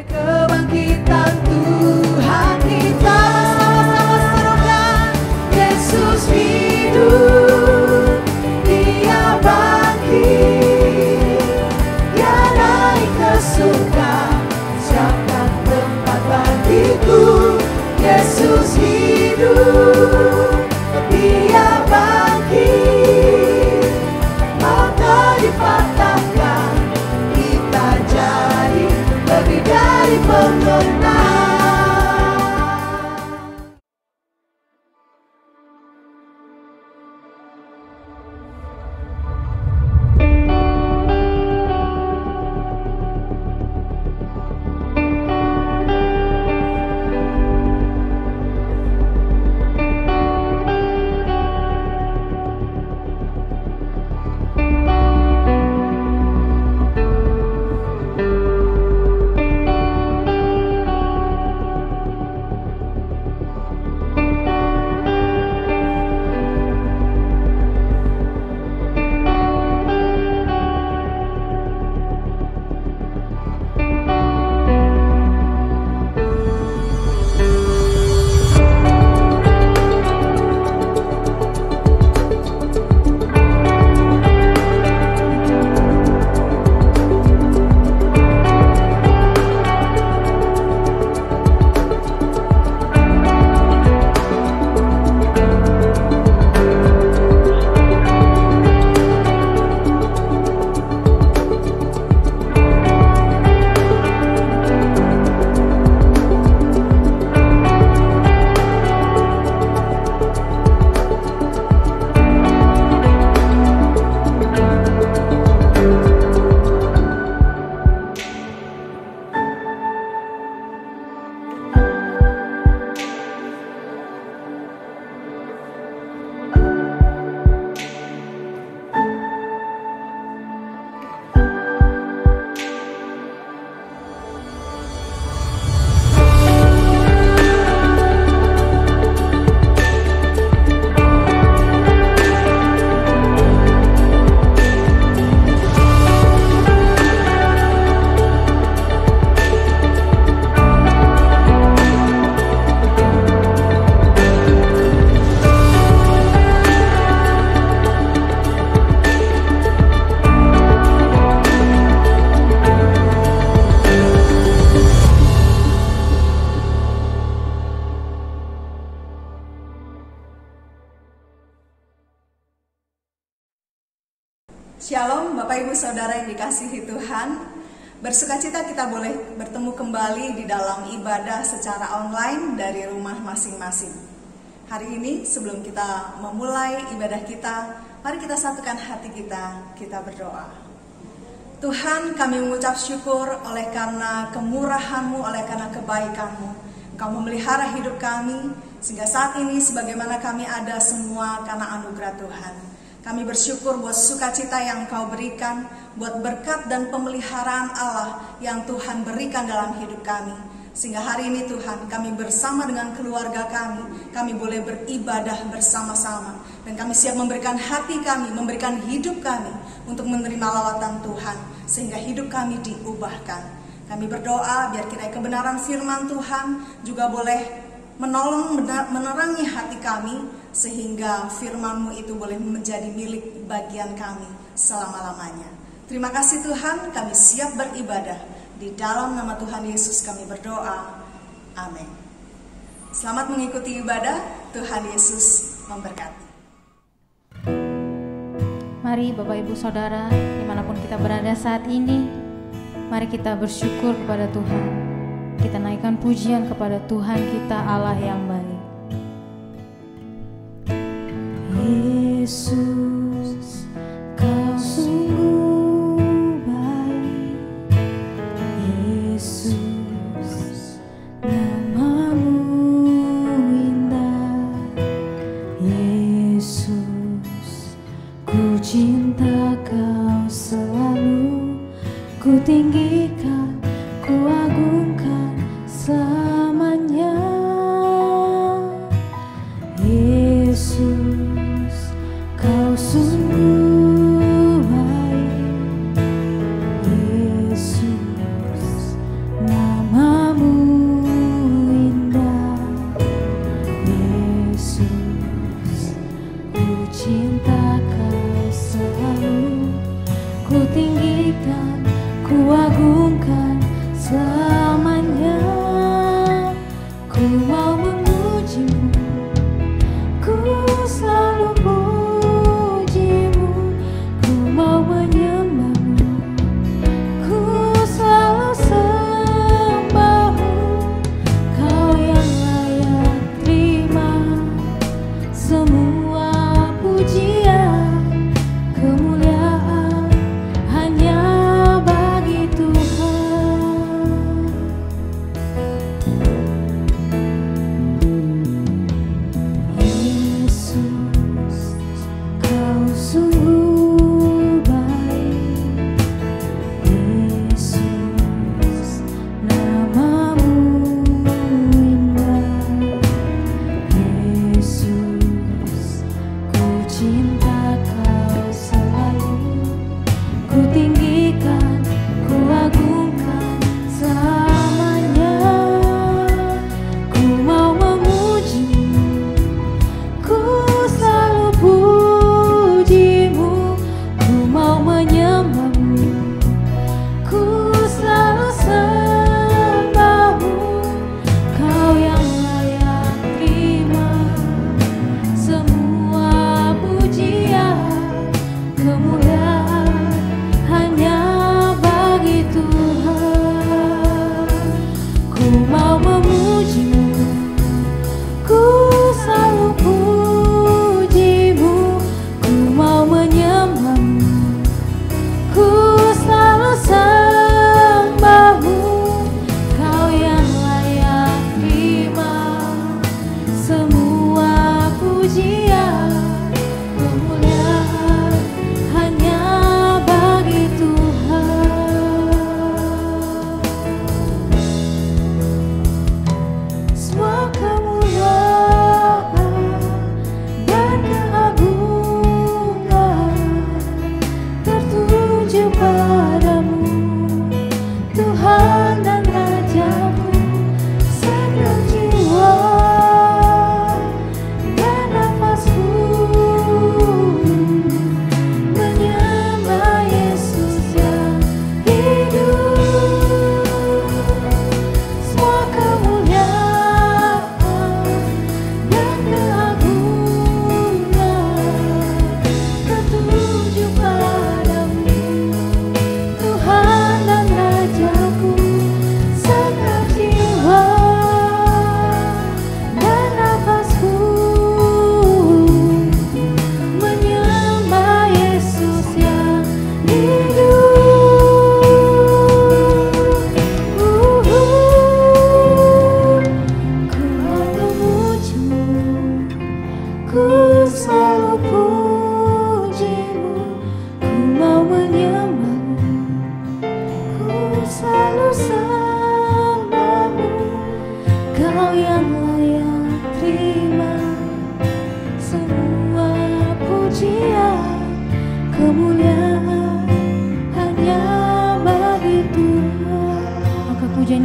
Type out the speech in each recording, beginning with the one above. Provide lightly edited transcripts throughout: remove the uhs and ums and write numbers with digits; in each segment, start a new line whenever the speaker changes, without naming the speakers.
Kebangkitan Tuhan kita, sama-sama serukan, Yesus hidup, Dia bangkit, Dia naik ke surga, siapkan tempat bagiku. Yesus hidup, Dia bangkit, mata dipatahkan, kita jadi lebih dari pemenang.
Shalom Bapak Ibu Saudara yang dikasihi Tuhan. Bersukacita kita boleh bertemu kembali di dalam ibadah secara online dari rumah masing-masing. Hari ini sebelum kita memulai ibadah kita, mari kita satukan hati kita berdoa. Tuhan, kami mengucap syukur oleh karena kemurahan-Mu, oleh karena kebaikan-Mu. Engkau memelihara hidup kami, sehingga saat ini sebagaimana kami ada semua karena anugerah Tuhan. Kami bersyukur buat sukacita yang Engkau berikan, buat berkat dan pemeliharaan Allah yang Tuhan berikan dalam hidup kami. Sehingga hari ini Tuhan, kami bersama dengan keluarga kami boleh beribadah bersama-sama. Dan kami siap memberikan hati kami, memberikan hidup kami untuk menerima lawatan Tuhan. Sehingga hidup kami diubahkan. Kami berdoa biar kiranya kebenaran firman Tuhan juga boleh menolong menerangi hati kami, sehingga firman-Mu itu boleh menjadi milik bagian kami selama-lamanya. Terima kasih Tuhan, kami siap beribadah. Di dalam nama Tuhan Yesus kami berdoa. Amin. Selamat mengikuti ibadah, Tuhan Yesus memberkati.
Mari Bapak Ibu Saudara, dimanapun kita berada saat ini, mari kita bersyukur kepada Tuhan. Kita naikkan pujian kepada Tuhan kita, Allah yang baik. Yesus, Kau sungguh baik. Yesus, nama-Mu indah. Yesus, ku cinta Kau selalu. Ku tinggikan, ku agungkan selamanya. Yesus, Kau sungguh baik. Yesus, nama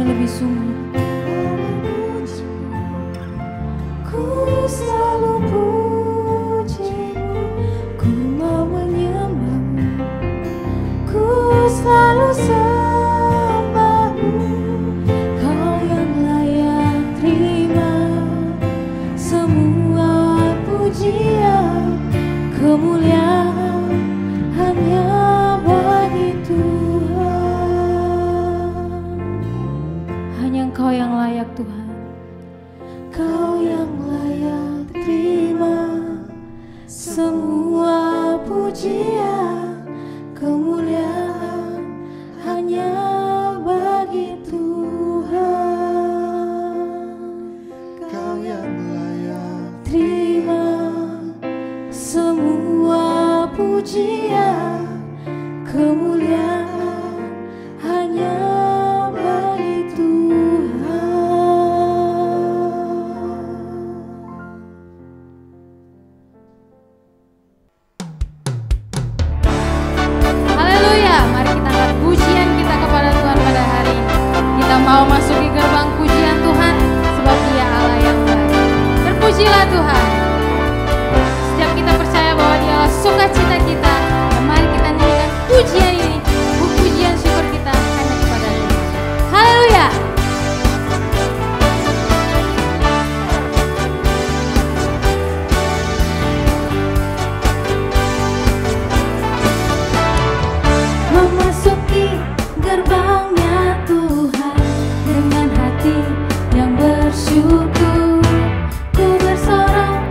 lebih sungguh.
Ku selalu pujimu, ku mau menyembahmu, ku selalu sembahmu. Kau yang layak terima semua pujian, kemuliaan hanya bagi Tuhan.
Hanya Engkau yang layak Tuhan.
Kau yang layak terima semua pujian, kemuliaan hanya bagi Tuhan. Kau yang layak terima semua pujian, kemuliaan hanya bagi Tuhan.
Haleluya, mari kita angkat pujian kita kepada Tuhan pada hari ini. Kita mau masuki gerbang pujian Tuhan, sebab Dia Allah yang baik. Terpujilah Tuhan. Setiap kita percaya bahwa Dia adalah sukacita kita, dan mari kita nyanyikan pujian ini, pujian syukur kita hanya kepada Dia. Haleluya.
Memasuki gerbangnya Tuhan dengan hati yang bersyukur, ku bersorak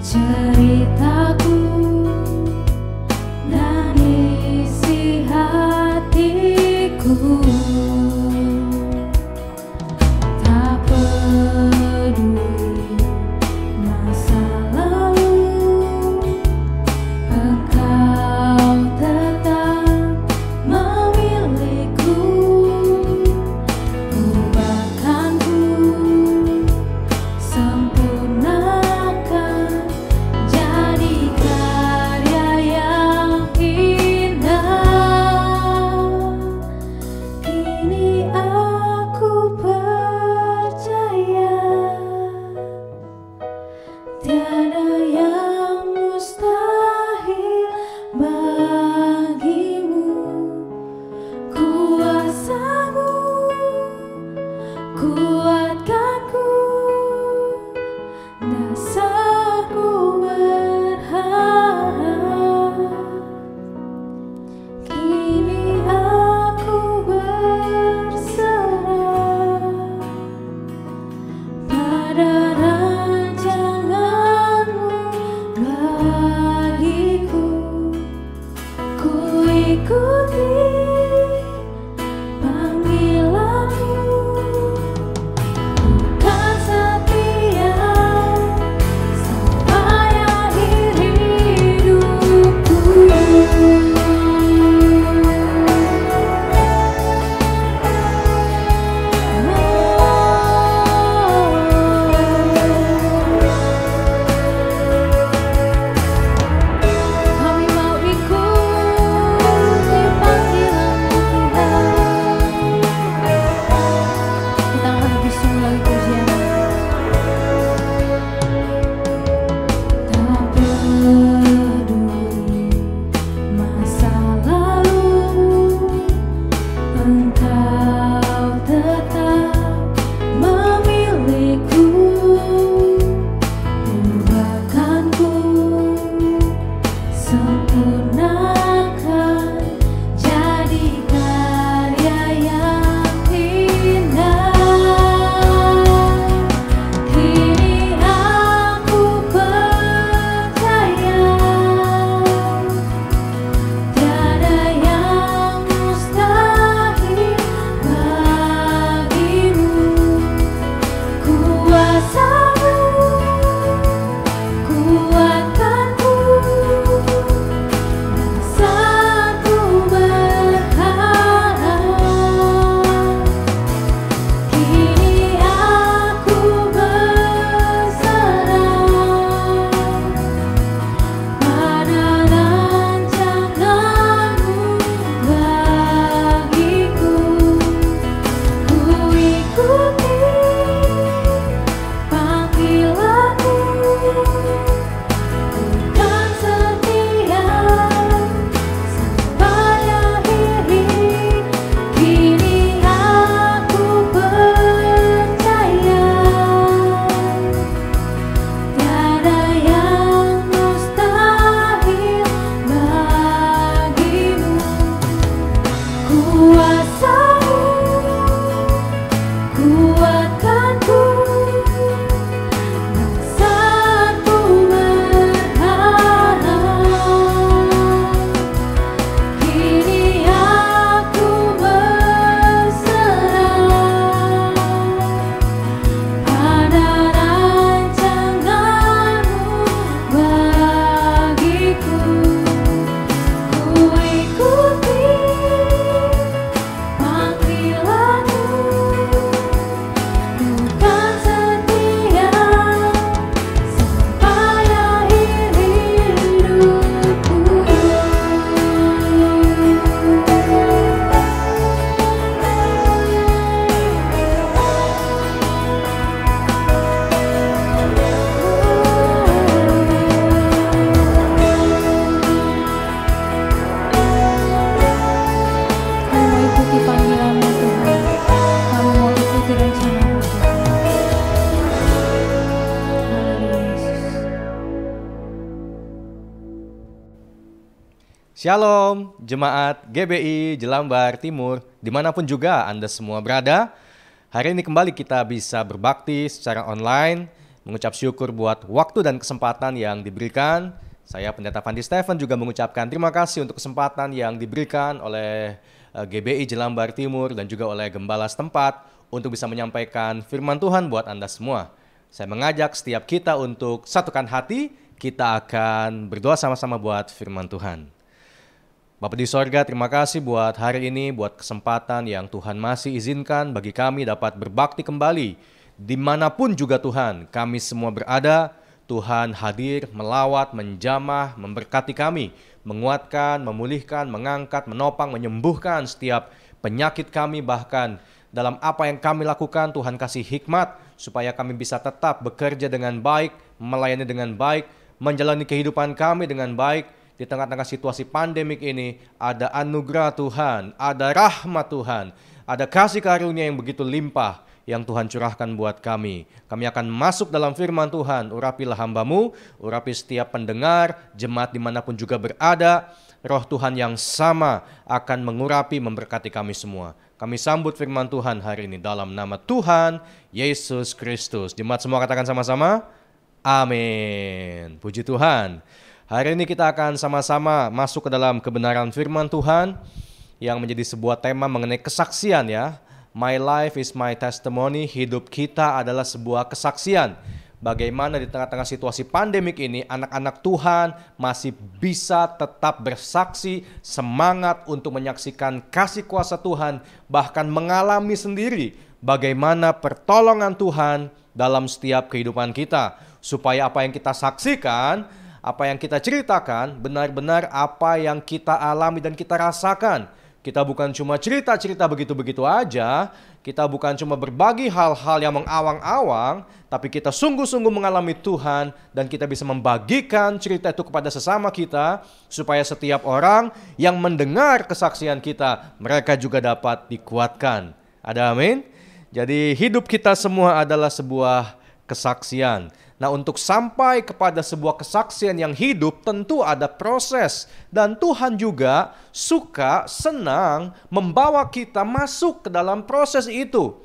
ceritaku dan isi hatiku. Tak peduli masa lalu, Engkau tetap memiliku. Ubahkanku, sempurnakan jadi karya yang indah. Kini aku percaya tiada yang mustahil bagimu. Kuasamu kuatkanku, dasarku berharap. Kini aku berserah pada rancanganmu bagiku. Ku ikuti panggilanmu, bukan setia sampai akhir hidupku. Kami mau ikuti panggilanmu Tuhan. Kita akan lebih sungguh lagi pujian. Tak peduli masa lalu, Engkau tetap memiliku. Ubahkanku, sempurnakan jadi karya yang indah. Kini aku percaya tiada yang mustahil bagimu. Kuasamu kuatkanku, dasarku berharap. Kini aku berserah pada rancanganmu bagiku. Ku ikuti panggilanmu, bukan setia sampai akhir hidup. Kini aku percaya tiada yang mustahil bagimu. Kuasamu kuatkanku, dasarku berharap. Kini aku berserah pada rancanganmu bagiku. Ku ikuti panggilanmu, bukan setia sampai akhir hidupku. Kami mau ikuti panggilanmu Tuhan. Kami mau ikuti rencanamu Tuhan. Haleluya Yesus.
Shalom, jemaat GBI Jelambar Timur, dimanapun juga Anda semua berada. Hari ini kembali kita bisa berbakti secara online mengucap syukur buat waktu dan kesempatan yang diberikan. Saya Pendeta Fandi Stephen juga mengucapkan terima kasih untuk kesempatan yang diberikan oleh GBI Jelambar Timur dan juga oleh Gembala setempat untuk bisa menyampaikan firman Tuhan buat Anda semua. Saya mengajak setiap kita untuk satukan hati, kita akan berdoa sama-sama buat firman Tuhan. Bapa di sorga, terima kasih buat hari ini, buat kesempatan yang Tuhan masih izinkan bagi kami dapat berbakti kembali. Dimanapun juga Tuhan, kami semua berada, Tuhan hadir, melawat, menjamah, memberkati kami, menguatkan, memulihkan, mengangkat, menopang, menyembuhkan setiap penyakit kami, bahkan dalam apa yang kami lakukan, Tuhan kasih hikmat supaya kami bisa tetap bekerja dengan baik, melayani dengan baik, menjalani kehidupan kami dengan baik. Di tengah-tengah situasi pandemik ini, ada anugerah Tuhan, ada rahmat Tuhan, ada kasih karunia yang begitu limpah yang Tuhan curahkan buat kami. Kami akan masuk dalam firman Tuhan. Urapilah hamba-Mu, urapi setiap pendengar, jemaat dimanapun juga berada. Roh Tuhan yang sama akan mengurapi, memberkati kami semua. Kami sambut firman Tuhan hari ini dalam nama Tuhan Yesus Kristus. Jemaat semua katakan sama-sama, amin. Puji Tuhan. Hari ini kita akan sama-sama masuk ke dalam kebenaran firman Tuhan yang menjadi sebuah tema mengenai kesaksian ya. My life is my testimony, hidup kita adalah sebuah kesaksian. Bagaimana di tengah-tengah situasi pandemik ini anak-anak Tuhan masih bisa tetap bersaksi, semangat untuk menyaksikan kasih kuasa Tuhan, bahkan mengalami sendiri bagaimana pertolongan Tuhan dalam setiap kehidupan kita. Supaya apa yang kita saksikan, apa yang kita ceritakan, benar-benar apa yang kita alami dan kita rasakan. Kita bukan cuma cerita-cerita begitu-begitu aja, kita bukan cuma berbagi hal-hal yang mengawang-awang, tapi kita sungguh-sungguh mengalami Tuhan dan kita bisa membagikan cerita itu kepada sesama kita, supaya setiap orang yang mendengar kesaksian kita, mereka juga dapat dikuatkan. Ada amin? Jadi hidup kita semua adalah sebuah kesaksian. Nah, untuk sampai kepada sebuah kesaksian yang hidup tentu ada proses. Dan Tuhan juga suka, senang membawa kita masuk ke dalam proses itu.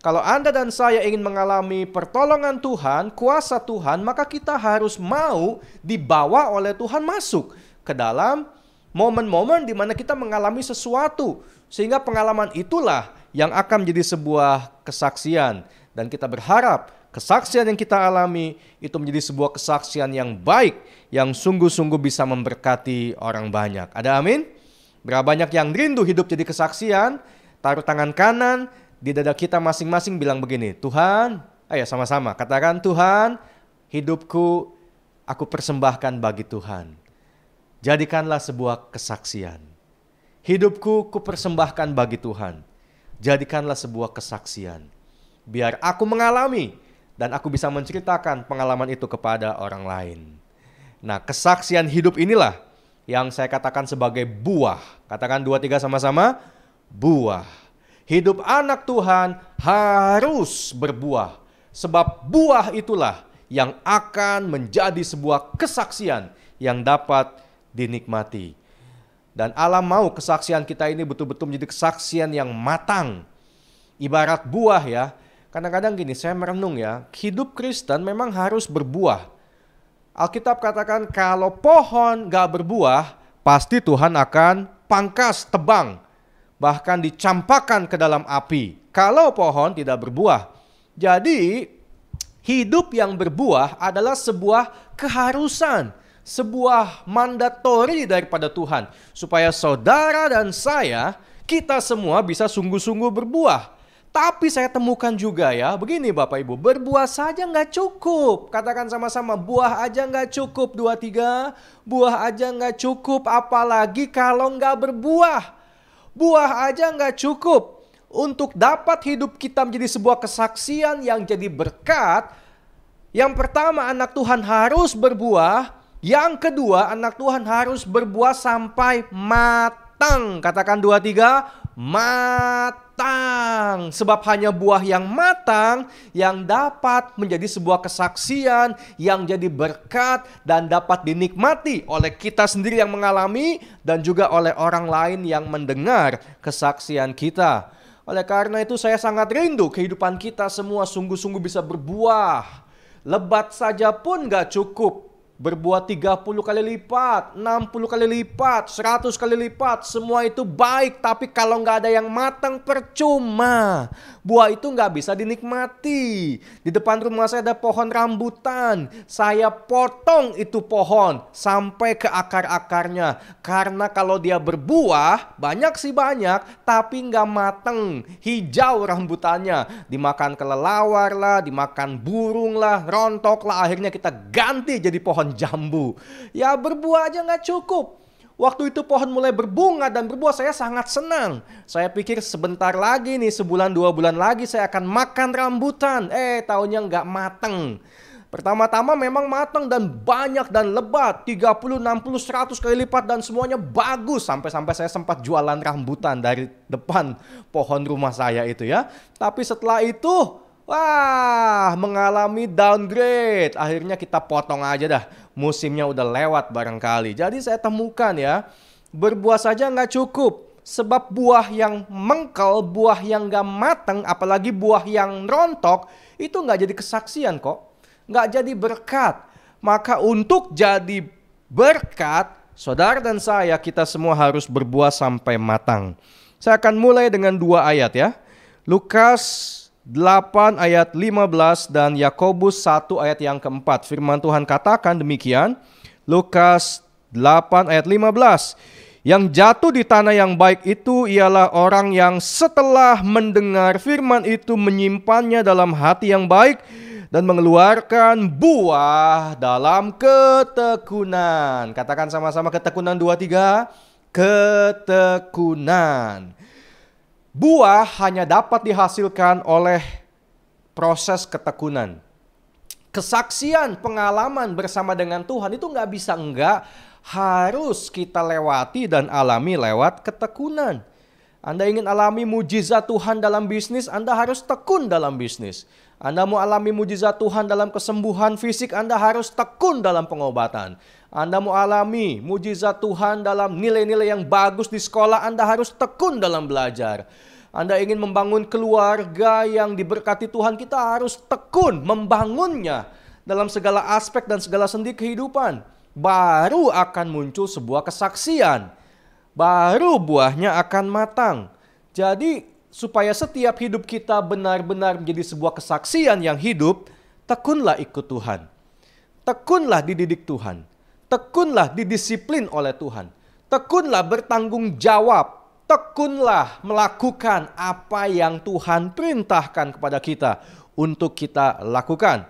Kalau Anda dan saya ingin mengalami pertolongan Tuhan, kuasa Tuhan, maka kita harus mau dibawa oleh Tuhan masuk ke dalam momen-momen di mana kita mengalami sesuatu. Sehingga pengalaman itulah yang akan menjadi sebuah kesaksian. Dan kita berharap kesaksian yang kita alami itu menjadi sebuah kesaksian yang baik, yang sungguh-sungguh bisa memberkati orang banyak. Ada amin? Berapa banyak yang rindu hidup jadi kesaksian? Taruh tangan kanan di dada kita masing-masing, bilang begini, Tuhan, ayo sama-sama katakan, Tuhan, hidupku aku persembahkan bagi Tuhan. Jadikanlah sebuah kesaksian. Hidupku ku persembahkan bagi Tuhan. Jadikanlah sebuah kesaksian. Biar aku mengalami dan aku bisa menceritakan pengalaman itu kepada orang lain. Nah, kesaksian hidup inilah yang saya katakan sebagai buah. Katakan 2-3 sama-sama, buah. Hidup anak Tuhan harus berbuah. Sebab buah itulah yang akan menjadi sebuah kesaksian yang dapat dinikmati. Dan Allah mau kesaksian kita ini betul-betul menjadi kesaksian yang matang. Ibarat buah ya. Kadang-kadang gini, saya merenung ya, hidup Kristen memang harus berbuah. Alkitab katakan kalau pohon gak berbuah, pasti Tuhan akan pangkas, tebang, bahkan dicampakkan ke dalam api. Kalau pohon tidak berbuah. Jadi hidup yang berbuah adalah sebuah keharusan, sebuah mandatori daripada Tuhan. Supaya saudara dan saya, kita semua bisa sungguh-sungguh berbuah. Tapi saya temukan juga ya, begini Bapak Ibu, berbuah saja nggak cukup. Katakan sama-sama, buah aja nggak cukup, 2-3, buah aja nggak cukup, apalagi kalau nggak berbuah. Buah aja nggak cukup. Untuk dapat hidup kita menjadi sebuah kesaksian yang jadi berkat, yang pertama anak Tuhan harus berbuah, yang kedua anak Tuhan harus berbuah sampai matang. Katakan 2-3, matang. Sebab hanya buah yang matang yang dapat menjadi sebuah kesaksian yang jadi berkat dan dapat dinikmati oleh kita sendiri yang mengalami dan juga oleh orang lain yang mendengar kesaksian kita. Oleh karena itu saya sangat rindu kehidupan kita semua sungguh-sungguh bisa berbuah. Lebat saja pun gak cukup. Berbuah 30 kali lipat, 60 kali lipat, 100 kali lipat. Semua itu baik, tapi kalau nggak ada yang matang percuma. Buah itu nggak bisa dinikmati. Di depan rumah saya ada pohon rambutan. Saya potong itu pohon sampai ke akar-akarnya. Karena kalau dia berbuah, banyak sih banyak, tapi nggak mateng. Hijau rambutannya. Dimakan kelelawar lah, dimakan burung lah, rontok lah. Akhirnya kita ganti jadi pohon jambu. Ya berbuah aja nggak cukup. Waktu itu pohon mulai berbunga dan berbuah, saya sangat senang. Saya pikir sebentar lagi nih, sebulan 2 bulan lagi saya akan makan rambutan. Taunya nggak mateng. Pertama-tama memang matang dan banyak dan lebat. 30, 60, 100 kali lipat dan semuanya bagus. Sampai-sampai saya sempat jualan rambutan dari depan pohon rumah saya itu ya. Tapi setelah itu mengalami downgrade. Akhirnya kita potong aja dah. Musimnya udah lewat barangkali. Jadi saya temukan ya, berbuah saja nggak cukup. Sebab buah yang mengkel, buah yang nggak matang, apalagi buah yang rontok, itu nggak jadi kesaksian kok. Nggak jadi berkat. Maka untuk jadi berkat, saudara dan saya, kita semua harus berbuah sampai matang. Saya akan mulai dengan 2 ayat ya. Lukas 8 ayat 15 dan Yakobus 1 ayat yang keempat. Firman Tuhan katakan demikian. Lukas 8 ayat 15. Yang jatuh di tanah yang baik itu ialah orang yang setelah mendengar firman itu menyimpannya dalam hati yang baik dan mengeluarkan buah dalam ketekunan. Katakan sama-sama, ketekunan 2, 3. Ketekunan. Buah hanya dapat dihasilkan oleh proses ketekunan. Kesaksian, pengalaman bersama dengan Tuhan itu nggak bisa enggak, harus kita lewati dan alami lewat ketekunan. Anda ingin alami mujizat Tuhan dalam bisnis, Anda harus tekun dalam bisnis. Anda mau alami mujizat Tuhan dalam kesembuhan fisik, Anda harus tekun dalam pengobatan. Anda mau alami mujizat Tuhan dalam nilai-nilai yang bagus di sekolah, Anda harus tekun dalam belajar. Anda ingin membangun keluarga yang diberkati Tuhan, kita harus tekun membangunnya dalam segala aspek dan segala sendi kehidupan. Baru akan muncul sebuah kesaksian. Baru buahnya akan matang. Jadi supaya setiap hidup kita benar-benar menjadi sebuah kesaksian yang hidup, tekunlah ikut Tuhan. Tekunlah dididik Tuhan. Tekunlah didisiplin oleh Tuhan. Tekunlah bertanggung jawab. Tekunlah melakukan apa yang Tuhan perintahkan kepada kita untuk kita lakukan.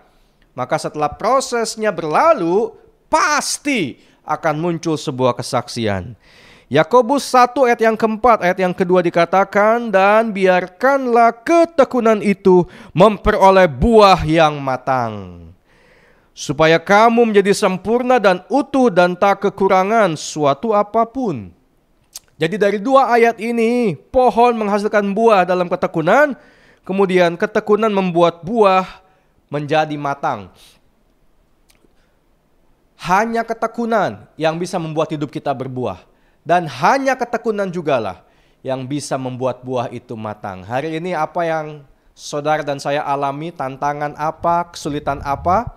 Maka setelah prosesnya berlalu, pasti akan muncul sebuah kesaksian. Yakobus 1 ayat yang keempat, ayat yang kedua dikatakan, dan biarkanlah ketekunan itu memperoleh buah yang matang, supaya kamu menjadi sempurna dan utuh dan tak kekurangan suatu apapun. Jadi dari 2 ayat ini, pohon menghasilkan buah dalam ketekunan, kemudian ketekunan membuat buah menjadi matang. Hanya ketekunan yang bisa membuat hidup kita berbuah. Dan hanya ketekunan jugalah yang bisa membuat buah itu matang. Hari ini apa yang saudara dan saya alami, tantangan apa, kesulitan apa?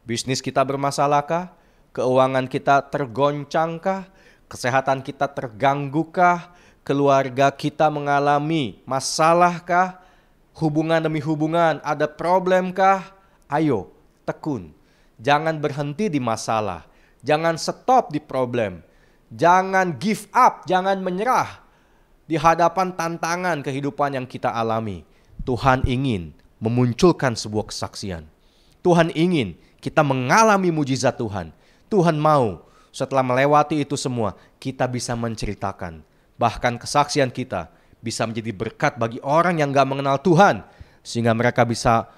Bisnis kita bermasalahkah? Keuangan kita tergoncangkah? Kesehatan kita terganggu-kah? Keluarga kita mengalami masalahkah? Hubungan demi hubungan ada problemkah? Ayo, tekun. Jangan berhenti di masalah. Jangan stop di problem. Jangan give up, jangan menyerah di hadapan tantangan kehidupan yang kita alami. Tuhan ingin memunculkan sebuah kesaksian. Tuhan ingin kita mengalami mujizat Tuhan. Tuhan mau setelah melewati itu semua, kita bisa menceritakan. Bahkan kesaksian kita bisa menjadi berkat bagi orang yang gak mengenal Tuhan. Sehingga mereka bisa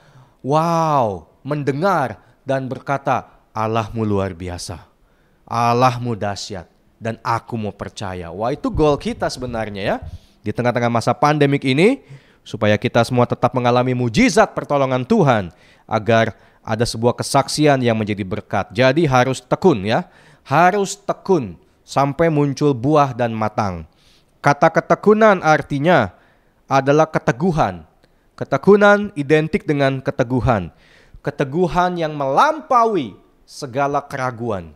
mendengar dan berkata, Allahmu luar biasa. Allahmu dahsyat. Dan aku mau percaya. Itu goal kita sebenarnya ya. Di tengah-tengah masa pandemik ini, supaya kita semua tetap mengalami mujizat pertolongan Tuhan. Agar ada sebuah kesaksian yang menjadi berkat. Jadi harus tekun ya. Harus tekun sampai muncul buah dan matang. Kata ketekunan artinya adalah keteguhan. Ketekunan identik dengan keteguhan. keteguhan yang melampaui segala keraguan,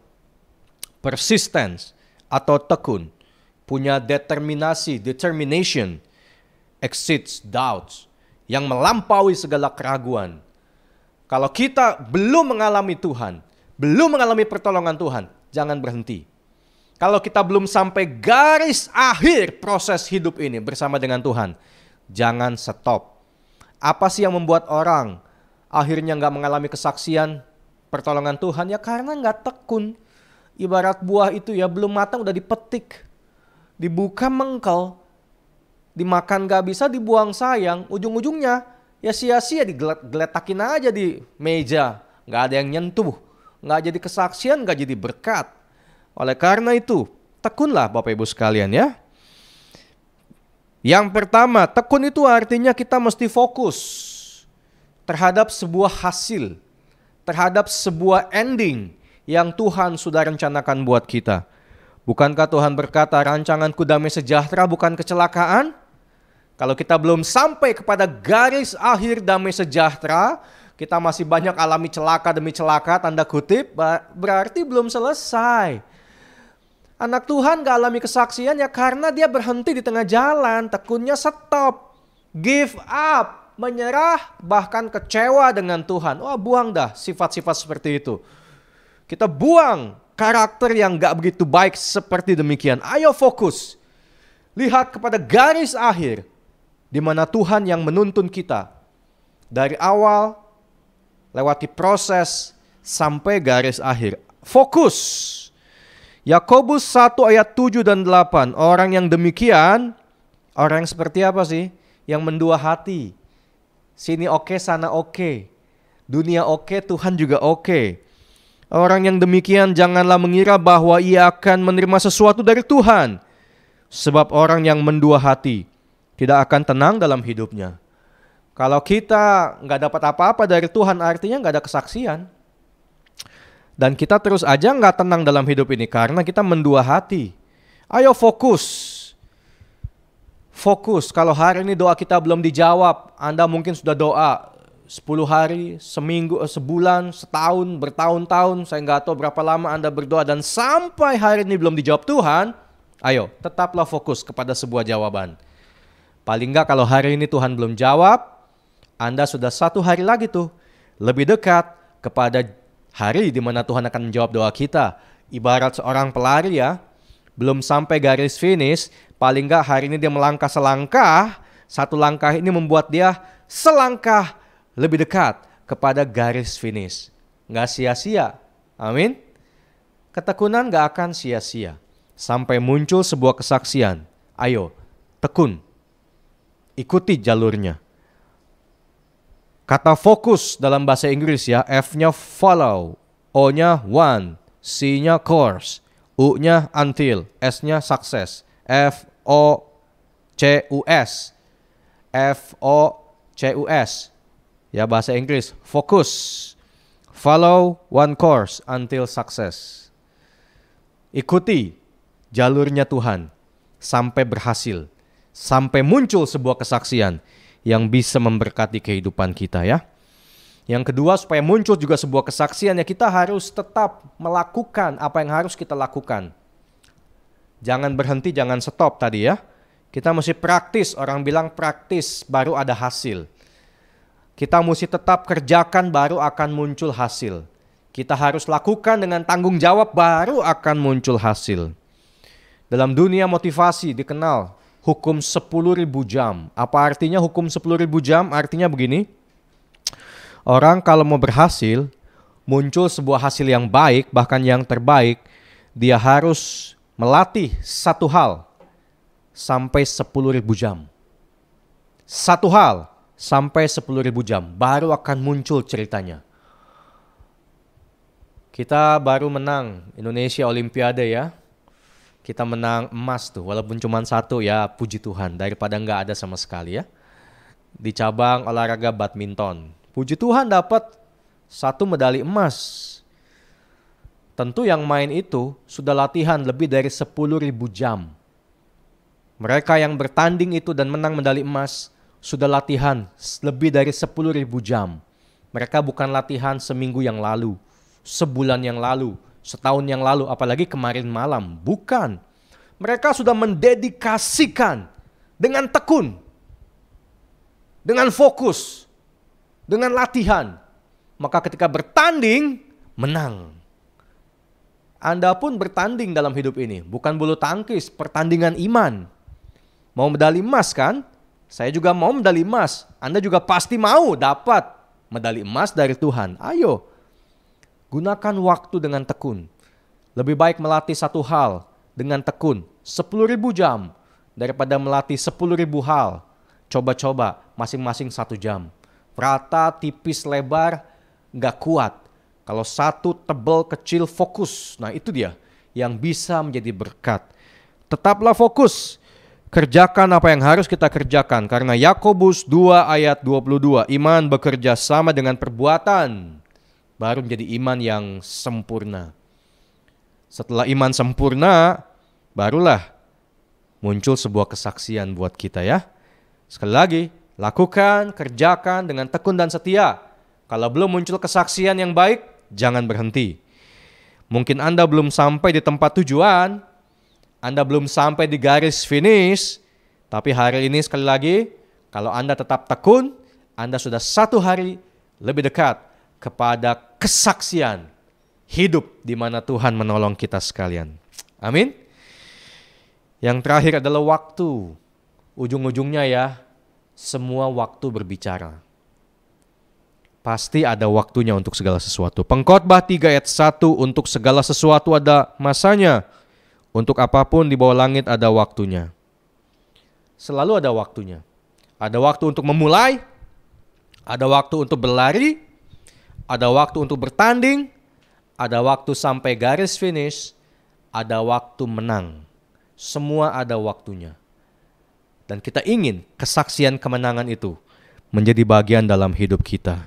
persistence atau tekun, punya determination, exceeds doubts, yang melampaui segala keraguan. Kalau kita belum mengalami Tuhan, belum mengalami pertolongan Tuhan, jangan berhenti. Kalau kita belum sampai garis akhir proses hidup ini bersama dengan Tuhan, jangan stop. Apa sih yang membuat orang akhirnya nggak mengalami kesaksian pertolongan Tuhan? Ya karena nggak tekun. Ibarat buah itu ya belum matang udah dipetik, dibuka mengkel, dimakan nggak bisa, dibuang sayang, ujung-ujungnya ya sia-sia, digeletakin aja di meja, nggak ada yang nyentuh, nggak jadi kesaksian, nggak jadi berkat. Oleh karena itu, tekunlah Bapak Ibu sekalian ya. Yang pertama, tekun itu artinya kita mesti fokus terhadap sebuah hasil, terhadap sebuah ending yang Tuhan sudah rencanakan buat kita. Bukankah Tuhan berkata, rancanganku damai sejahtera bukan kecelakaan? Kalau kita belum sampai kepada garis akhir damai sejahtera, kita masih banyak alami celaka demi celaka, tanda kutip, berarti belum selesai. Anak Tuhan gak alami kesaksian ya karena dia berhenti di tengah jalan, tekunnya stop, give up, menyerah, bahkan kecewa dengan Tuhan. Wah, buang dah sifat-sifat seperti itu. Kita buang karakter yang gak begitu baik seperti demikian. Ayo fokus, lihat kepada garis akhir, di mana Tuhan yang menuntun kita dari awal, lewati proses sampai garis akhir. Fokus. Yakobus 1 ayat 7 dan 8. Orang yang demikian, orang yang seperti apa sih? Yang mendua hati. Sini oke, sana oke. Dunia oke, Tuhan juga oke. Orang yang demikian janganlah mengira bahwa ia akan menerima sesuatu dari Tuhan. Sebab orang yang mendua hati tidak akan tenang dalam hidupnya. Kalau kita nggak dapat apa-apa dari Tuhan, artinya nggak ada kesaksian. Dan kita terus aja nggak tenang dalam hidup ini karena kita mendua hati. Ayo fokus. Fokus. Kalau hari ini doa kita belum dijawab, Anda mungkin sudah doa 10 hari, seminggu, sebulan, setahun, bertahun-tahun. Saya nggak tahu berapa lama Anda berdoa dan sampai hari ini belum dijawab Tuhan. Ayo, tetaplah fokus kepada sebuah jawaban. Paling nggak kalau hari ini Tuhan belum jawab, Anda sudah 1 hari lagi tuh lebih dekat kepada hari di mana Tuhan akan menjawab doa kita. Ibarat seorang pelari ya, belum sampai garis finish, paling nggak hari ini dia melangkah selangkah, 1 langkah ini membuat dia selangkah lebih dekat kepada garis finish. Nggak sia-sia, amin. Ketekunan nggak akan sia-sia sampai muncul sebuah kesaksian. Ayo, tekun, ikuti jalurnya. Kata fokus dalam bahasa Inggris ya, F-nya follow, O-nya want, C-nya course, U-nya until, S-nya success, F-O-C-U-S, F-O-C-U-S. Ya bahasa Inggris, fokus, follow one course until success. Ikuti jalurnya Tuhan sampai berhasil, sampai muncul sebuah kesaksian yang bisa memberkati kehidupan kita ya. Yang kedua, supaya muncul juga sebuah kesaksian ya kita harus tetap melakukan apa yang harus kita lakukan. Jangan berhenti, jangan stop tadi ya. Kita mesti praktis, orang bilang praktis baru ada hasil. Kita mesti tetap kerjakan baru akan muncul hasil. Kita harus lakukan dengan tanggung jawab baru akan muncul hasil. Dalam dunia motivasi dikenal hukum 10.000 jam. Apa artinya hukum 10.000 jam? Artinya begini. Orang kalau mau berhasil, muncul sebuah hasil yang baik, bahkan yang terbaik, dia harus melatih satu hal sampai 10.000 jam. Satu hal sampai 10.000 jam, baru akan muncul ceritanya. Kita baru menang Indonesia Olimpiade ya. Kita menang emas tuh, walaupun cuma 1 ya, puji Tuhan, daripada nggak ada sama sekali ya. Di cabang olahraga badminton, puji Tuhan dapat 1 medali emas. Tentu yang main itu sudah latihan lebih dari 10.000 jam. Mereka yang bertanding itu dan menang medali emas sudah latihan lebih dari 10.000 jam. Mereka bukan latihan seminggu yang lalu, sebulan yang lalu, setahun yang lalu, apalagi kemarin malam. Bukan. Mereka sudah mendedikasikan dengan tekun, dengan fokus, dengan latihan. Maka ketika bertanding, menang. Anda pun bertanding dalam hidup ini. Bukan bulu tangkis, pertandingan iman. Mau medali emas kan? Saya juga mau medali emas. Anda juga pasti mau dapat medali emas dari Tuhan. Ayo, gunakan waktu dengan tekun. Lebih baik melatih satu hal dengan tekun 10.000 jam daripada melatih 10.000 hal. Coba-coba masing-masing 1 jam. Rata, tipis, lebar, gak kuat. Kalau satu tebal, kecil, fokus. Nah itu dia yang bisa menjadi berkat. Tetaplah fokus. Kerjakan apa yang harus kita kerjakan. Karena Yakobus 2 ayat 22. Iman bekerja sama dengan perbuatan. Baru menjadi iman yang sempurna. Setelah iman sempurna, barulah muncul sebuah kesaksian buat kita ya. Sekali lagi, lakukan, kerjakan dengan tekun dan setia. Kalau belum muncul kesaksian yang baik, jangan berhenti. Mungkin Anda belum sampai di tempat tujuan, Anda belum sampai di garis finish, tapi hari ini sekali lagi, kalau Anda tetap tekun, Anda sudah 1 hari lebih dekat kepada kesaksian hidup di mana Tuhan menolong kita sekalian. Amin. Yang terakhir adalah waktu. Ujung-ujungnya ya, semua waktu berbicara. Pasti ada waktunya untuk segala sesuatu. Pengkhotbah 3 ayat 1, untuk segala sesuatu ada masanya. Untuk apapun di bawah langit ada waktunya. Selalu ada waktunya. Ada waktu untuk memulai, ada waktu untuk berlari, ada waktu untuk bertanding, ada waktu sampai garis finish, ada waktu menang. Semua ada waktunya. Dan kita ingin kesaksian kemenangan itu menjadi bagian dalam hidup kita.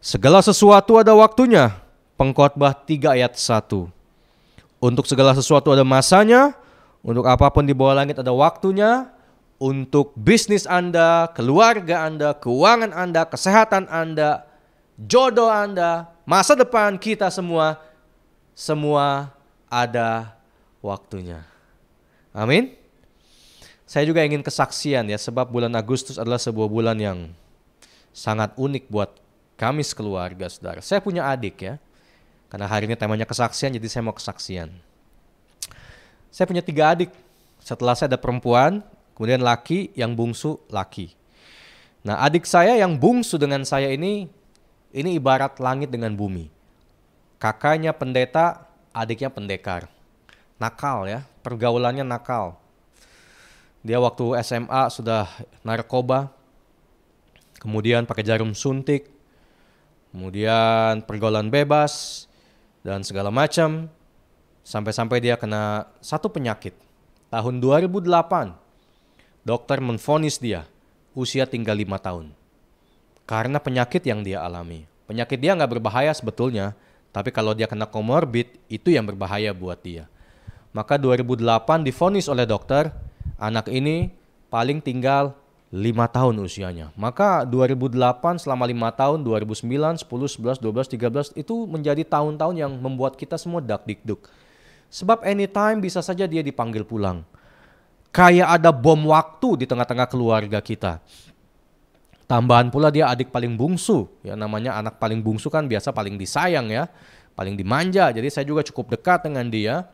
Segala sesuatu ada waktunya. Pengkhotbah 3 ayat 1. Untuk segala sesuatu ada masanya, untuk apapun di bawah langit ada waktunya, untuk bisnis Anda, keluarga Anda, keuangan Anda, kesehatan Anda, jodoh Anda, masa depan kita semua ada waktunya. Amin. Saya juga ingin kesaksian ya, sebab bulan Agustus adalah sebuah bulan yang sangat unik buat kami sekeluarga, saudara. Saya punya adik ya. Karena hari ini temanya kesaksian, jadi saya mau kesaksian. Saya punya 3 adik. Setelah saya ada perempuan, kemudian laki, yang bungsu laki. Nah, adik saya yang bungsu dengan saya ini ibarat langit dengan bumi. Kakaknya pendeta, adiknya pendekar. Nakal ya, pergaulannya nakal. Dia waktu SMA sudah narkoba, kemudian pakai jarum suntik, kemudian pergaulan bebas, dan segala macam, sampai-sampai dia kena satu penyakit. Tahun 2008, dokter menvonis dia, usia tinggal 5 tahun. Karena penyakit yang dia alami. Penyakit dia nggak berbahaya sebetulnya, tapi kalau dia kena komorbid, itu yang berbahaya buat dia. Maka 2008 divonis oleh dokter, anak ini paling tinggal 5 tahun usianya. Maka 2008 selama 5 tahun, 2009, 10, 11, 12, 13 itu menjadi tahun-tahun yang membuat kita semua dak-dikduk. Sebab anytime bisa saja dia dipanggil pulang. Kayak ada bom waktu di tengah-tengah keluarga kita. Tambahan pula dia adik paling bungsu. Ya namanya anak paling bungsu kan biasa paling disayang ya. Paling dimanja. Jadi saya juga cukup dekat dengan dia.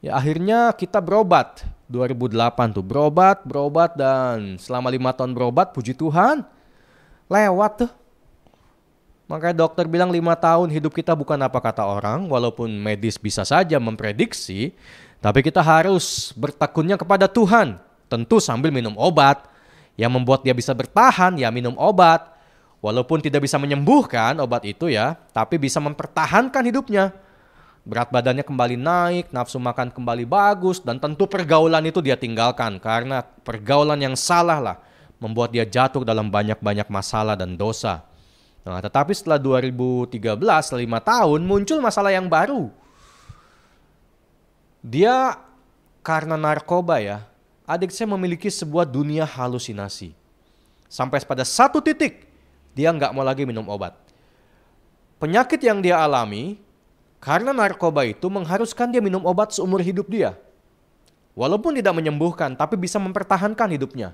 Ya akhirnya kita berobat. 2008 tuh berobat dan selama 5 tahun berobat, puji Tuhan lewat tuh. Makanya dokter bilang 5 tahun hidup kita bukan apa kata orang, walaupun medis bisa saja memprediksi, tapi kita harus bertekunnya kepada Tuhan. Tentu sambil minum obat. Yang membuat dia bisa bertahan ya minum obat. Walaupun tidak bisa menyembuhkan obat itu ya, tapi bisa mempertahankan hidupnya. Berat badannya kembali naik, nafsu makan kembali bagus, dan tentu pergaulan itu dia tinggalkan. Karena pergaulan yang salah lah membuat dia jatuh dalam banyak-banyak masalah dan dosa. Nah, tetapi setelah 2013, 5 tahun, muncul masalah yang baru. Dia karena narkoba ya, adik saya memiliki sebuah dunia halusinasi. Sampai pada satu titik, Dia nggak mau lagi minum obat. Penyakit yang dia alami karena narkoba itu mengharuskan dia minum obat seumur hidup dia. Walaupun tidak menyembuhkan, tapi bisa mempertahankan hidupnya.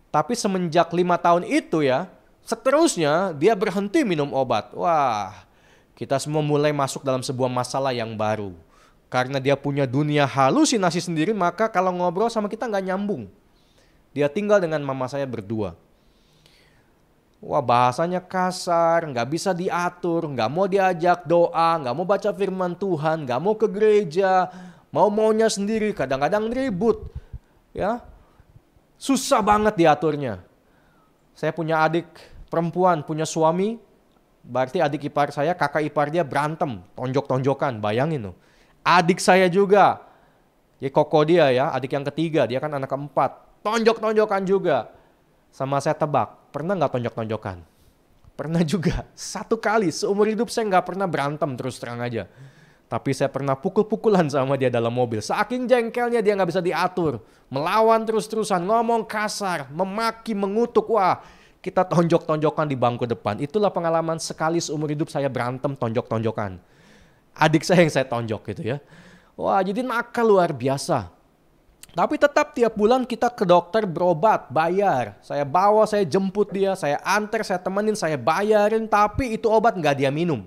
Tapi semenjak 5 tahun itu ya, seterusnya dia berhenti minum obat. Wah, kita semua mulai masuk dalam sebuah masalah yang baru. Karena dia punya dunia halusinasi sendiri, maka kalau ngobrol sama kita nggak nyambung. Dia tinggal dengan mama saya berdua. Wah, bahasanya kasar, nggak bisa diatur, nggak mau diajak doa, nggak mau baca firman Tuhan, nggak mau ke gereja, mau-maunya sendiri, kadang-kadang ribut. Ya, susah banget diaturnya. Saya punya adik perempuan, punya suami, berarti adik ipar saya, kakak ipar dia berantem, tonjok-tonjokan, bayangin tuh. Adik saya juga, ya koko dia ya, adik yang ketiga, dia kan anak keempat, tonjok-tonjokan juga. Sama saya tebak, pernah nggak tonjok-tonjokan? Pernah juga, 1 kali seumur hidup saya nggak pernah berantem terus terang aja. Tapi saya pernah pukul-pukulan sama dia dalam mobil. Saking jengkelnya dia nggak bisa diatur. Melawan terus-terusan, ngomong kasar, memaki, mengutuk. Wah, kita tonjok-tonjokan di bangku depan. Itulah pengalaman sekali seumur hidup saya berantem tonjok-tonjokan. Adik saya yang saya tonjok gitu ya. Wah, jadi nakal luar biasa. Tapi tetap tiap bulan kita ke dokter berobat, bayar. Saya bawa, saya jemput dia, saya antar, saya temenin, saya bayarin. Tapi itu obat nggak dia minum.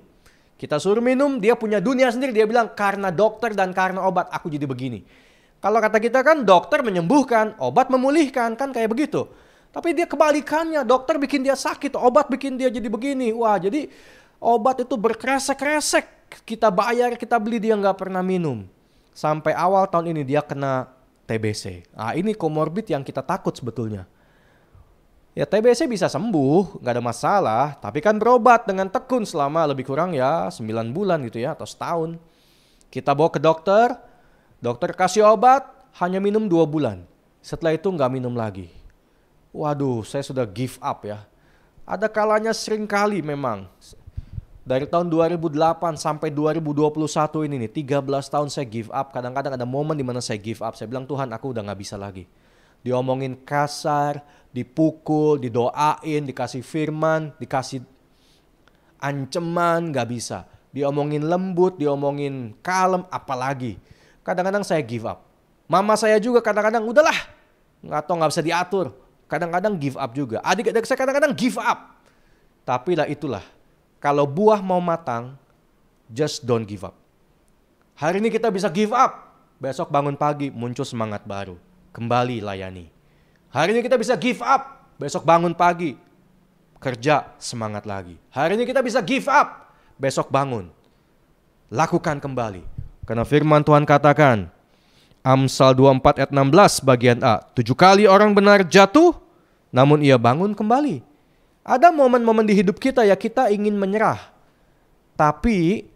Kita suruh minum, dia punya dunia sendiri. Dia bilang karena dokter dan karena obat aku jadi begini. Kalau kata kita kan dokter menyembuhkan, obat memulihkan, kan kayak begitu. Tapi dia kebalikannya, dokter bikin dia sakit, obat bikin dia jadi begini. Wah, jadi obat itu berkresek-kresek. Kita bayar, kita beli, dia nggak pernah minum. Sampai awal tahun ini dia kena TBC. Nah, ini komorbid yang kita takut sebetulnya. Ya TBC bisa sembuh, nggak ada masalah. Tapi kan berobat dengan tekun selama lebih kurang ya 9 bulan gitu ya, atau setahun. Kita bawa ke dokter, dokter kasih obat, hanya minum 2 bulan. Setelah itu nggak minum lagi. Waduh, saya sudah give up ya. Ada kalanya sering kali memang. Dari tahun 2008 sampai 2021 ini nih, 13 tahun saya give up. Kadang-kadang ada momen di mana saya give up. Saya bilang, Tuhan aku udah gak bisa lagi. Diomongin kasar, dipukul, didoain, dikasih firman, dikasih ancaman, gak bisa. Diomongin lembut, diomongin kalem, apalagi. Kadang-kadang saya give up. Mama saya juga kadang-kadang udahlah, gak bisa diatur. Kadang-kadang give up juga. Adik-adik saya kadang-kadang give up. Tapi lah itulah. Kalau buah mau matang, just don't give up. Hari ini kita bisa give up. Besok bangun pagi muncul semangat baru. Kembali layani. Hari ini kita bisa give up. Besok bangun pagi. Kerja semangat lagi. Hari ini kita bisa give up. Besok bangun. Lakukan kembali. Karena firman Tuhan katakan. Amsal 24 ayat 16 bagian A. 7 kali orang benar jatuh. Namun ia bangun kembali. Ada momen-momen di hidup kita ya kita ingin menyerah. Tapi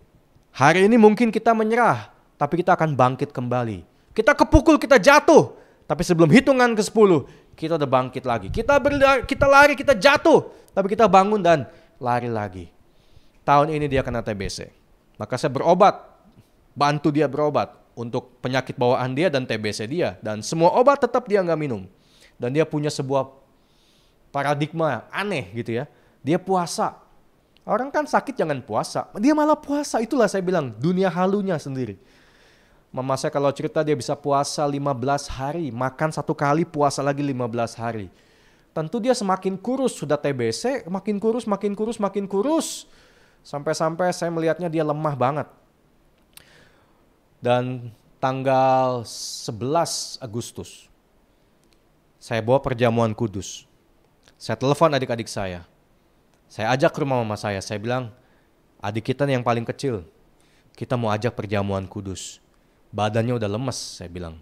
hari ini mungkin kita menyerah. Tapi kita akan bangkit kembali. Kita kepukul, kita jatuh. Tapi sebelum hitungan ke-10 kita udah bangkit lagi. Kita lari, kita jatuh. Tapi kita bangun dan lari lagi. Tahun ini dia kena TBC. Maka saya berobat. Bantu dia berobat. Untuk penyakit bawaan dia dan TBC dia. Dan semua obat tetap dia nggak minum. Dan dia punya sebuah paradigma aneh gitu ya. Dia puasa. Orang kan sakit jangan puasa. Dia malah puasa. Itulah saya bilang dunia halunya sendiri. Mama saya kalau cerita dia bisa puasa 15 hari. Makan 1 kali puasa lagi 15 hari. Tentu dia semakin kurus. Sudah TBC makin kurus, makin kurus, makin kurus. Sampai-sampai saya melihatnya dia lemah banget. Dan tanggal 11 Agustus. Saya bawa perjamuan kudus. Saya telepon adik-adik saya. Saya ajak ke rumah mama saya. Saya bilang, adik kita yang paling kecil. Kita mau ajak perjamuan kudus. Badannya udah lemes, saya bilang.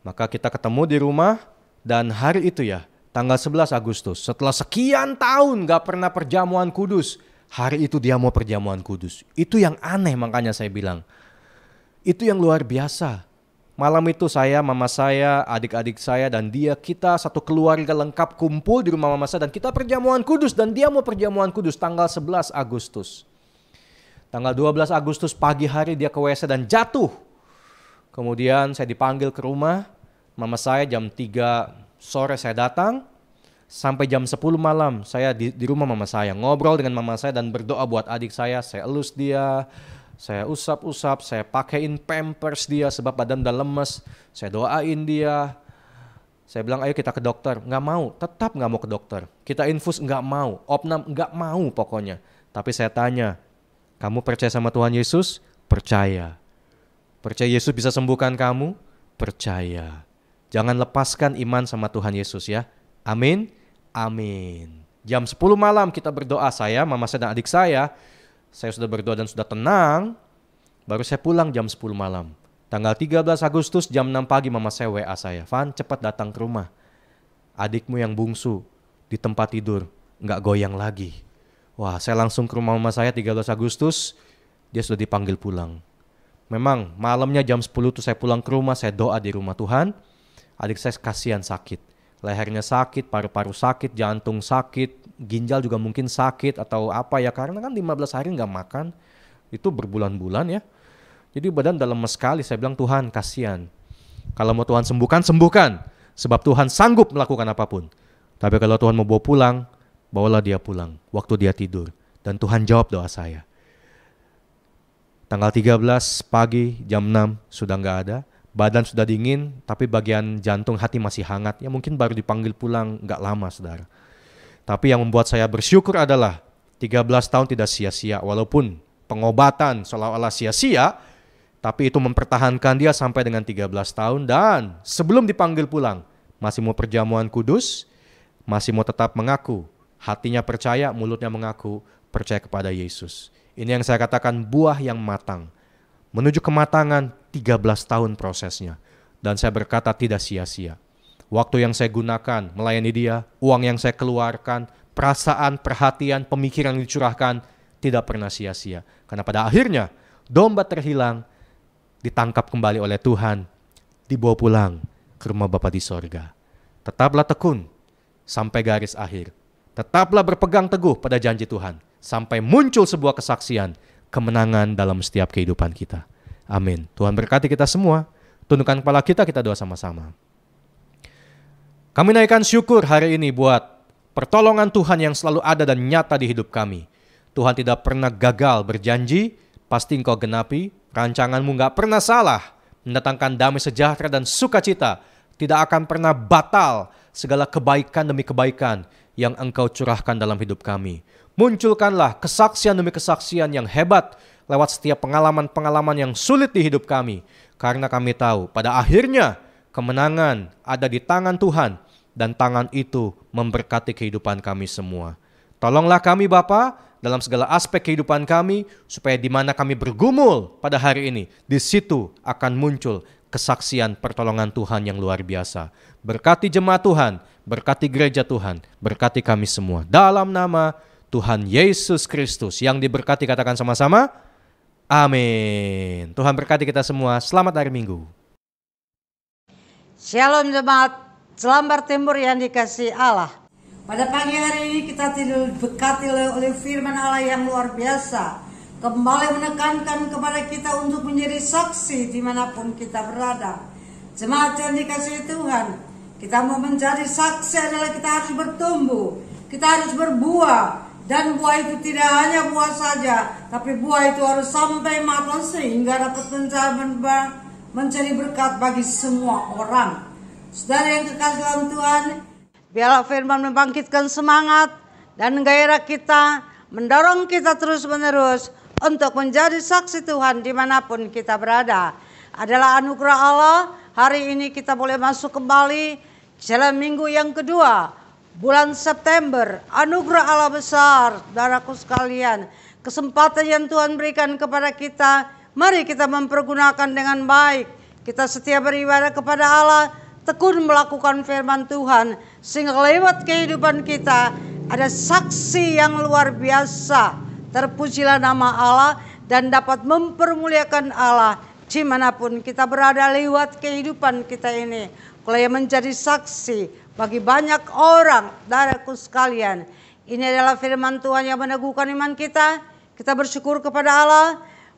Maka kita ketemu di rumah. Dan hari itu ya, tanggal 11 Agustus. Setelah sekian tahun gak pernah perjamuan kudus. Hari itu dia mau perjamuan kudus. Itu yang aneh makanya saya bilang. Itu yang luar biasa. Malam itu saya, mama saya, adik-adik saya dan dia, kita satu keluarga lengkap kumpul di rumah mama saya dan kita perjamuan kudus dan dia mau perjamuan kudus tanggal 11 Agustus. Tanggal 12 Agustus pagi hari dia ke WC dan jatuh. Kemudian saya dipanggil ke rumah, mama saya jam 3 sore saya datang. Sampai jam 10 malam saya di rumah mama saya, ngobrol dengan mama saya dan berdoa buat adik saya elus dia, saya usap-usap, saya pakein pampers dia sebab badan udah lemes, saya doain dia. Saya bilang ayo kita ke dokter, nggak mau, tetap nggak mau ke dokter. Kita infus nggak mau, opnam nggak mau pokoknya. Tapi saya tanya, kamu percaya sama Tuhan Yesus? Percaya. Percaya Yesus bisa sembuhkan kamu? Percaya. Jangan lepaskan iman sama Tuhan Yesus ya. Amin. Amin. Jam 10 malam kita berdoa, saya, mama saya dan adik saya sudah berdoa dan sudah tenang. Baru saya pulang jam 10 malam. Tanggal 13 Agustus jam 6 pagi mama saya WA saya, Van cepat datang ke rumah. Adikmu yang bungsu di tempat tidur, nggak goyang lagi. Wah, saya langsung ke rumah mama saya 13 Agustus, dia sudah dipanggil pulang. Memang malamnya jam 10 tuh saya pulang ke rumah, saya doa di rumah Tuhan. Adik saya kasihan sakit. Lehernya sakit, paru-paru sakit, jantung sakit, ginjal juga mungkin sakit atau apa ya. Karena kan 15 hari nggak makan, itu berbulan-bulan ya. Jadi badan udah lemes sekali. Saya bilang Tuhan kasihan. Kalau mau Tuhan sembuhkan, sembuhkan. Sebab Tuhan sanggup melakukan apapun. Tapi kalau Tuhan mau bawa pulang, bawalah dia pulang waktu dia tidur. Dan Tuhan jawab doa saya. Tanggal 13 pagi jam 6 sudah nggak ada. Badan sudah dingin, tapi bagian jantung hati masih hangat. Ya mungkin baru dipanggil pulang nggak lama, saudara. Tapi yang membuat saya bersyukur adalah 13 tahun tidak sia-sia. Walaupun pengobatan seolah-olah sia-sia, tapi itu mempertahankan dia sampai dengan 13 tahun. Dan sebelum dipanggil pulang, masih mau perjamuan kudus, masih mau tetap mengaku. Hatinya percaya, mulutnya mengaku percaya kepada Yesus. Ini yang saya katakan buah yang matang. Menuju kematangan 13 tahun prosesnya. Dan saya berkata tidak sia-sia. Waktu yang saya gunakan melayani dia, uang yang saya keluarkan, perasaan, perhatian, pemikiran yang dicurahkan tidak pernah sia-sia. Karena pada akhirnya domba terhilang ditangkap kembali oleh Tuhan, dibawa pulang ke rumah Bapa di sorga. Tetaplah tekun sampai garis akhir. Tetaplah berpegang teguh pada janji Tuhan sampai muncul sebuah kesaksian kemenangan dalam setiap kehidupan kita. Amin. Tuhan berkati kita semua. Tundukkan kepala kita doa sama-sama. Kami naikkan syukur hari ini buat pertolongan Tuhan yang selalu ada dan nyata di hidup kami. Tuhan tidak pernah gagal berjanji, pasti Engkau genapi. Rancanganmu gak pernah salah, mendatangkan damai sejahtera dan sukacita. Tidak akan pernah batal segala kebaikan demi kebaikan yang Engkau curahkan dalam hidup kami. Munculkanlah kesaksian demi kesaksian yang hebat lewat setiap pengalaman-pengalaman yang sulit di hidup kami. Karena kami tahu pada akhirnya kemenangan ada di tangan Tuhan dan tangan itu memberkati kehidupan kami semua. Tolonglah kami Bapa dalam segala aspek kehidupan kami supaya di mana kami bergumul pada hari ini, di situ akan muncul kesaksian pertolongan Tuhan yang luar biasa. Berkati jemaat Tuhan, berkati gereja Tuhan, berkati kami semua. Dalam nama Tuhan Yesus Kristus yang diberkati, katakan sama-sama, amin. Tuhan berkati kita semua, selamat hari Minggu.
Shalom jemaat Jelambar Timur yang dikasihi Allah. Pada pagi hari ini kita diberkati oleh firman Allah yang luar biasa. Kembali menekankan kepada kita untuk menjadi saksi dimanapun kita berada. Jemaat yang dikasihi Tuhan, kita mau menjadi saksi adalah kita harus bertumbuh, kita harus berbuah. Dan buah itu tidak hanya buah saja, tapi buah itu harus sampai matang sehingga dapat menjadi berkat bagi semua orang. Saudara yang kekasih dalam Tuhan, biarlah firman membangkitkan semangat dan gairah kita, mendorong kita terus-menerus untuk menjadi saksi Tuhan dimanapun kita berada. Adalah anugerah Allah, hari ini kita boleh masuk kembali dalam minggu yang kedua. Bulan September, anugerah Allah besar, saudaraku sekalian. Kesempatan yang Tuhan berikan kepada kita, mari kita mempergunakan dengan baik. Kita setia beribadah kepada Allah, tekun melakukan firman Tuhan, sehingga lewat kehidupan kita ada saksi yang luar biasa. Terpujilah nama Allah dan dapat mempermuliakan Allah dimanapun kita berada lewat kehidupan kita ini. Kalau yang menjadi saksi bagi banyak orang, saudaraku sekalian. Ini adalah firman Tuhan yang meneguhkan iman kita. Kita bersyukur kepada Allah.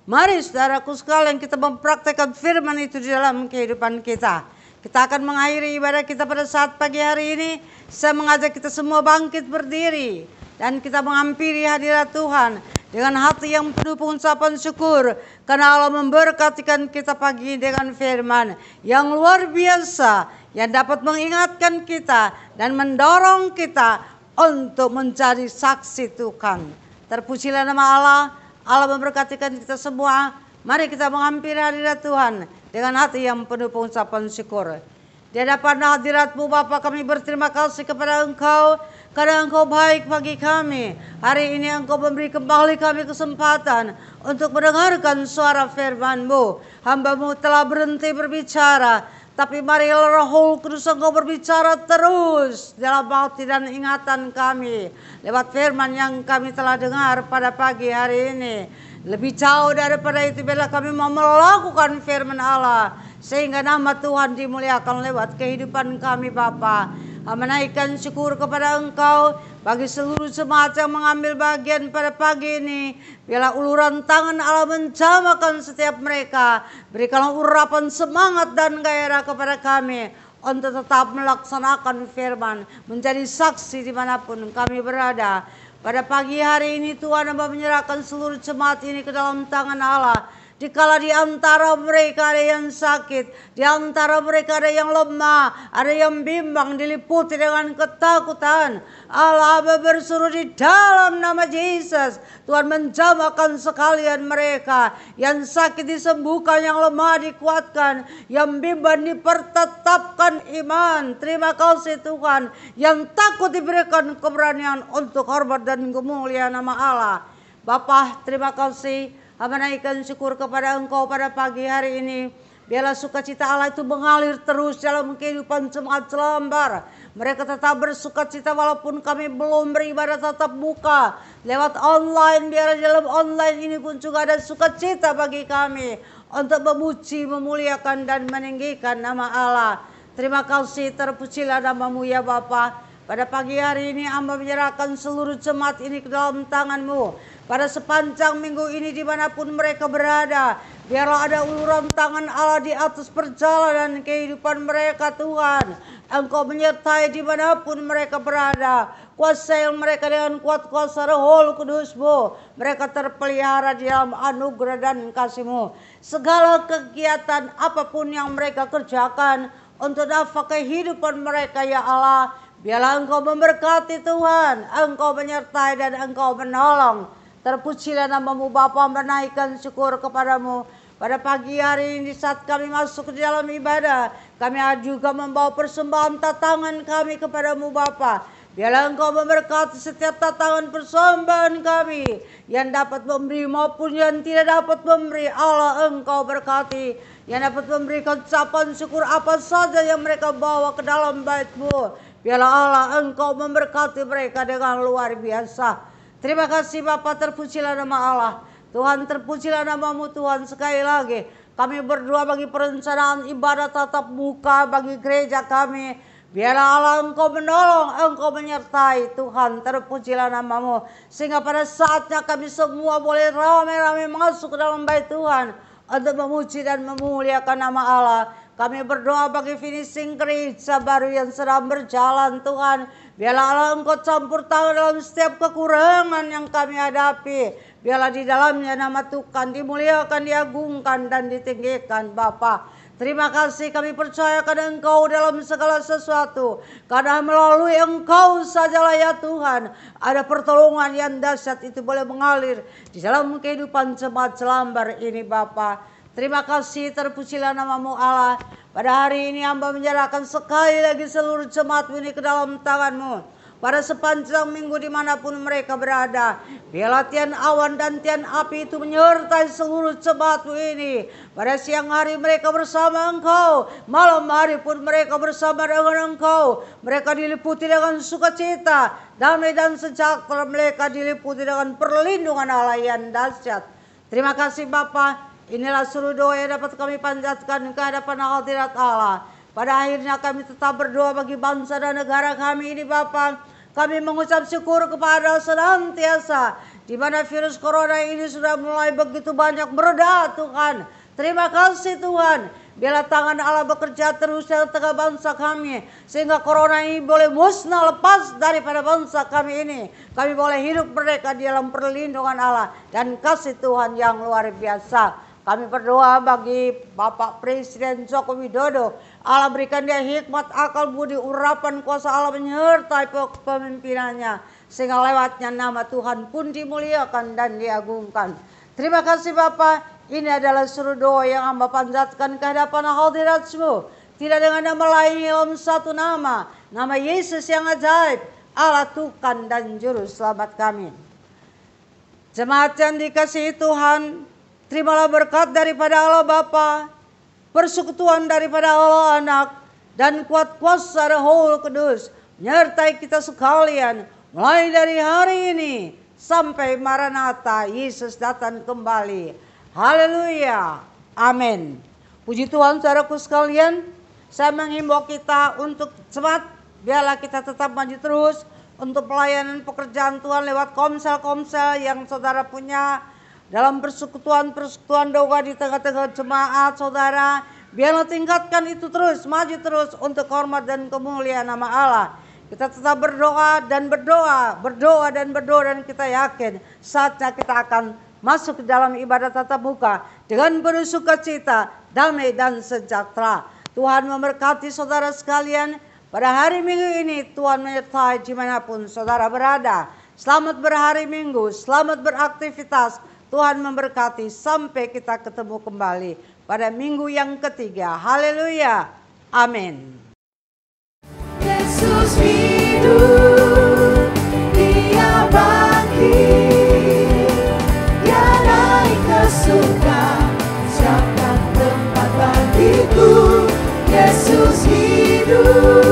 Mari saudaraku sekalian kita mempraktekkan firman itu di dalam kehidupan kita. Kita akan mengakhiri ibadah kita pada saat pagi hari ini. Saya mengajak kita semua bangkit berdiri dan kita menghampiri hadirat Tuhan dengan hati yang penuh pengucapan syukur, karena Allah memberkatikan kita pagi dengan firman yang luar biasa yang dapat mengingatkan kita dan mendorong kita untuk menjadi saksi Tuhan. Terpujilah nama Allah. Allah memberkatikan kita semua. Mari kita menghampiri hadirat Tuhan dengan hati yang penuh pengucapan syukur. Di hadapan hadirat-Mu Bapa, kami berterima kasih kepada Engkau karena Engkau baik bagi kami. Hari ini Engkau memberi kembali kami kesempatan untuk mendengarkan suara firman-Mu. Hamba-Mu telah berhenti berbicara, tapi mari Roh Kudus Engkau berbicara terus dalam hati dan ingatan kami lewat firman yang kami telah dengar pada pagi hari ini. Lebih jauh daripada itu, bila kami mau melakukan firman Allah, sehingga nama Tuhan dimuliakan lewat kehidupan kami Bapa. Menaikkan syukur kepada Engkau bagi seluruh jemaat yang mengambil bagian pada pagi ini. Bila uluran tangan Allah menjamahkan setiap mereka, berikanlah urapan semangat dan gairah kepada kami untuk tetap melaksanakan firman, menjadi saksi dimanapun kami berada. Pada pagi hari ini Tuhan Hamba menyerahkan seluruh jemaat ini ke dalam tangan Allah. Dikala di antara mereka ada yang sakit, di antara mereka ada yang lemah, ada yang bimbang, diliputi dengan ketakutan, Allah bersuruh di dalam nama Yesus, Tuhan menjamahkan sekalian mereka. Yang sakit disembuhkan, yang lemah dikuatkan, yang bimbang dipertetapkan iman. Terima kasih Tuhan. Yang takut diberikan keberanian untuk hormat dan kemuliaan nama Allah. Bapa, terima kasih. Menaikkan syukur kepada Engkau pada pagi hari ini. Biarlah sukacita Allah itu mengalir terus dalam kehidupan jemaat Jelambar. Mereka tetap bersukacita walaupun kami belum beribadah tatap muka. Lewat online, biar dalam online ini pun juga ada sukacita bagi kami untuk memuji, memuliakan dan meninggikan nama Allah. Terima kasih, terpujilah nama-Mu ya Bapa. Pada pagi hari ini Hamba menyerahkan seluruh jemaat ini ke dalam tangan-Mu. Pada sepanjang minggu ini dimanapun mereka berada, biarlah ada uluran tangan Allah di atas perjalanan kehidupan mereka Tuhan. Engkau menyertai dimanapun mereka berada. Kuasai mereka dengan kuat kuasa Roh Kudus-Mu. Mereka terpelihara di dalam anugerah dan kasih-Mu. Segala kegiatan apapun yang mereka kerjakan untuk nafkah kehidupan mereka ya Allah, biarlah Engkau memberkati Tuhan. Engkau menyertai dan Engkau menolong. Terpujilah nama-Mu Bapa, menaikkan syukur kepada-Mu. Pada pagi hari ini saat kami masuk ke dalam ibadah, kami juga membawa persembahan tatangan kami kepada-Mu Bapa. Biarlah Engkau memberkati setiap tatangan persembahan kami, yang dapat memberi maupun yang tidak dapat memberi. Allah Engkau berkati, yang dapat memberikan ucapan syukur apa saja yang mereka bawa ke dalam bait-Mu. Biarlah Allah Engkau memberkati mereka dengan luar biasa. Terima kasih Bapa, terpujilah nama Allah. Tuhan, terpujilah nama-Mu Tuhan. Sekali lagi kami berdoa bagi perencanaan ibadah tatap muka bagi gereja kami. Biarlah Allah Engkau menolong, Engkau menyertai Tuhan. Terpujilah nama-Mu. Sehingga pada saatnya kami semua boleh ramai-ramai masuk ke dalam bait Tuhan untuk memuji dan memuliakan nama Allah. Kami berdoa bagi finishing gereja baru yang sedang berjalan Tuhan. Biarlah Allah Engkau campur tangan dalam setiap kekurangan yang kami hadapi. Biarlah di dalamnya nama Tuhan dimuliakan, diagungkan dan ditinggikan Bapa. Terima kasih, kami percaya kepada Engkau dalam segala sesuatu. Karena melalui Engkau sajalah ya Tuhan, ada pertolongan yang dahsyat itu boleh mengalir di dalam kehidupan jemaat Jelambar ini Bapa. Terima kasih, terpujilah nama-Mu Allah. Pada hari ini hamba menyerahkan sekali lagi seluruh jemaat ini ke dalam tangan-Mu. Pada sepanjang minggu dimanapun mereka berada, biarlah tian awan dan tian api itu menyertai seluruh jemaat-Mu ini. Pada siang hari mereka bersama Engkau, malam hari pun mereka bersama dengan Engkau. Mereka diliputi dengan sukacita, damai dan sejahtera. Mereka diliputi dengan perlindungan Allah yang dahsyat. Terima kasih Bapa. Inilah seluruh doa yang dapat kami panjatkan ke hadapan hadirat Allah. Pada akhirnya kami tetap berdoa bagi bangsa dan negara kami ini Bapa. Kami mengucap syukur kepada senantiasa, di mana virus corona ini sudah mulai begitu banyak bereda Tuhan. Terima kasih Tuhan. Biarlah tangan Allah bekerja terus dalam tengah bangsa kami. Sehingga corona ini boleh musnah, lepas daripada bangsa kami ini. Kami boleh hidup mereka di dalam perlindungan Allah dan kasih Tuhan yang luar biasa. Kami berdoa bagi Bapak Presiden Joko Widodo. Allah berikan dia hikmat, akal, budi, urapan, kuasa Allah menyertai kepemimpinannya. Sehingga lewatnya nama Tuhan pun dimuliakan dan diagungkan. Terima kasih Bapak. Ini adalah seluruh doa yang hamba panjatkan ke hadapan hadirat-Mu. Tidak dengan nama lain dalam satu nama. Nama Yesus yang ajaib. Allah Tuhan dan Juru Selamat kami. Jemaat yang dikasihi Tuhan. Terimalah berkat daripada Allah Bapa. Persekutuan daripada Allah Anak. Dan kuat kuasa Roh Kudus. Menyertai kita sekalian. Mulai dari hari ini. Sampai Maranatha Yesus datang kembali. Haleluya, amin. Puji Tuhan saudaraku sekalian, saya menghimbau kita untuk semangat, biarlah kita tetap maju terus untuk pelayanan pekerjaan Tuhan lewat komsel-komsel yang saudara punya dalam persekutuan doa di tengah-tengah jemaat saudara. Biarlah tingkatkan itu terus, maju terus untuk hormat dan kemuliaan nama Allah. Kita tetap berdoa dan kita yakin saatnya kita akan masuk ke dalam ibadah tatap muka dengan penuh sukacita, damai dan sejahtera. Tuhan memberkati saudara sekalian. Pada hari Minggu ini Tuhan menyertai dimanapun saudara berada. Selamat berhari Minggu, selamat beraktivitas. Tuhan memberkati sampai kita ketemu kembali pada minggu yang ketiga. Haleluya, amin.
Yesus hidup, Dia bangkit. Surga, siapkan tempat bagiku. Yesus hidup.